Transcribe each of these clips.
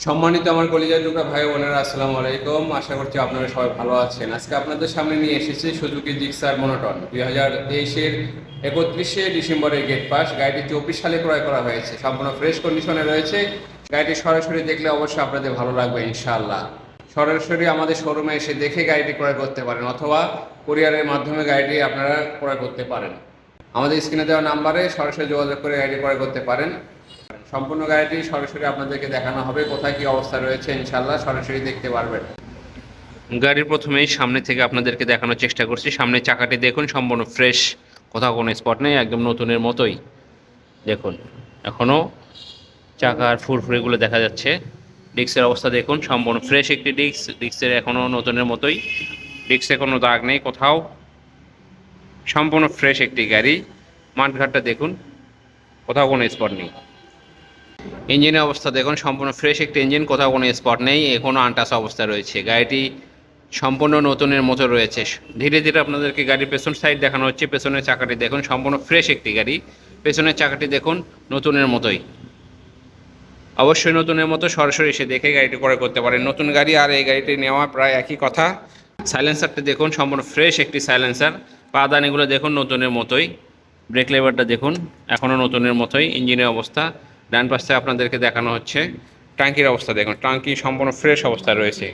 সম্মানিত আমার কলিজার টুকরা ভাই বোনেরা, আসসালামু আলাইকুম। আশা করছি আপনারা সবাই ভালো আছেন। আজকে আপনাদের সামনে নিয়ে এসেছি সুজুকি জিক্সার মনোটন 2023-এর 31শে ডিসেম্বরের গেট পাস। গাড়িটি 24 সালে ক্রয় করা হয়েছে, সম্পূর্ণ ফ্রেশ কন্ডিশনে রয়েছে। গাড়িটি সরাসরি দেখলে অবশ্যই আপনাদের ভালো লাগবে ইনশাআল্লাহ। সরাসরি আমাদের শোরুমে এসে দেখে গাড়িটি ক্রয় করতে পারেন, অথবা কুরিয়ারের মাধ্যমে গাড়িটি আপনারা ক্রয় করতে পারেন। আমাদের স্ক্রিনে দেওয়া নাম্বারে সরাসরি যোগাযোগ করে গাড়িটি ক্রয় করতে পারেন। সম্পূর্ণ গাড়িটি সরাসরি আপনাদেরকে দেখানো হবে, কোথায় কি অবস্থা রয়েছে ইনশাল্লাহ সরাসরি দেখতে পারবেন। গাড়ির প্রথমেই সামনে থেকে আপনাদেরকে দেখানোর চেষ্টা করছি। সামনের চাকাটি দেখুন, সম্পূর্ণ ফ্রেশ, কোথাও কোনো স্পট নেই, একদম নতুনের মতোই। দেখুন এখনও চাকার ফুরফুরিগুলো দেখা যাচ্ছে। ডিস্কের অবস্থা দেখুন, সম্পূর্ণ ফ্রেশ একটি ডিস্কের এখনও নতুনের মতোই, ডিস্কে কোনো দাগ নেই কোথাও, সম্পূর্ণ ফ্রেশ একটি গাড়ি। মাঠঘাটটা দেখুন, কোথাও কোনো স্পট নেই। ইঞ্জিনের অবস্থা দেখুন, সম্পূর্ণ ফ্রেশ একটি ইঞ্জিন, কোথাও কোনো স্পট নেই, এখনও আনটাচ অবস্থা রয়েছে। গাড়িটি সম্পূর্ণ নতুনের মতো রয়েছে। ধীরে ধীরে আপনাদেরকে গাড়ির পেছন সাইড দেখানো হচ্ছে। পেছনের চাকাটি দেখুন, সম্পূর্ণ ফ্রেশ একটি গাড়ি। পেছনের চাকাটি দেখুন, নতুনের মতোই। অবশ্যই নতুনের মতো সরাসরি এসে দেখে গাড়িটি ক্রয় করতে পারেন। নতুন গাড়ি আর এই গাড়িটি নেওয়া প্রায় একই কথা। সাইলেন্সারটি দেখুন, সম্পূর্ণ ফ্রেশ একটি সাইলেন্সার। পাদানিগুলো দেখুন নতুনের মতোই। ব্রেক লেভারটা দেখুন, এখনও নতুনের মতোই। ইঞ্জিনের অবস্থা ডান পাশ থেকে আপনাদেরকে দেখানো হচ্ছে। ট্যাঙ্কির অবস্থা দেখুন, ট্যাঙ্কি সম্পূর্ণ ফ্রেশ অবস্থা রয়েছে,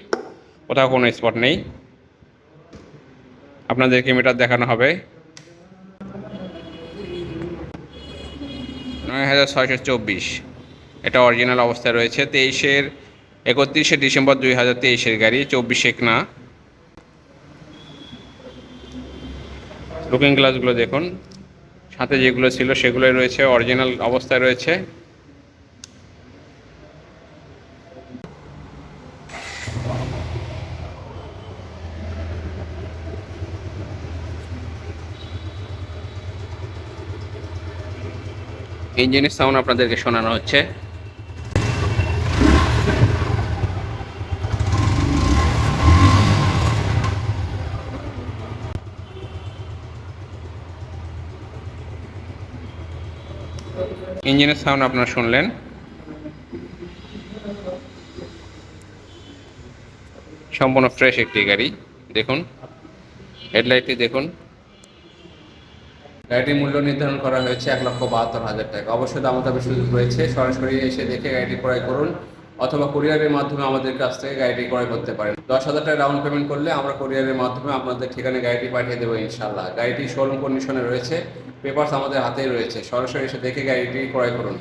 কোথাও কোনো স্পট নেই। আপনাদেরকে মিটার দেখানো হবে 9624। এটা অরিজিনাল অবস্থায় রয়েছে। 31শে ডিসেম্বর 2023-এর গাড়ি, 24 না। লুকিং গ্লাসগুলো দেখুন, সাথে যেগুলো ছিল সেগুলোই রয়েছে, অরিজিনাল অবস্থায় রয়েছে। ইঞ্জিনের সাউন্ড আপনাদেরকে শোনানো হচ্ছে। ইঞ্জিনের সাউন্ড আপনারা শুনলেন। সম্পূর্ণ ফ্রেশ একটি গাড়ি। দেখুন হেডলাইটটি দেখুন। গাড়িটির মূল্য নির্ধারণ করা হয়েছে 1,72,000 টাকা। অবশ্যই দামাদামি সুযোগ রয়েছে, সরাসরি এসে দেখে গাড়িটি ক্রয় করুন, অথবা কুরিয়ারের মাধ্যমে আমাদের কাছ থেকে গাড়িটি ক্রয় করতে পারেন। 10,000 টাকা ডাউন পেমেন্ট করলে আমরা কুরিয়ারের মাধ্যমে আপনাদের ঠিকানায় গাড়িটি পাঠিয়ে দেবো ইনশাল্লাহ। গাড়িটি শোরুম কন্ডিশনে রয়েছে, পেপারস আমাদের হাতেই রয়েছে। সরাসরি এসে দেখে গাড়িটি ক্রয় করুন।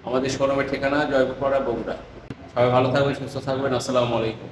আমাদের শোরুমের ঠিকানা জয়পুরপাড়া, বগুড়া। সবাই ভালো থাকবেন, সুস্থ থাকবেন। আসসালামু আলাইকুম।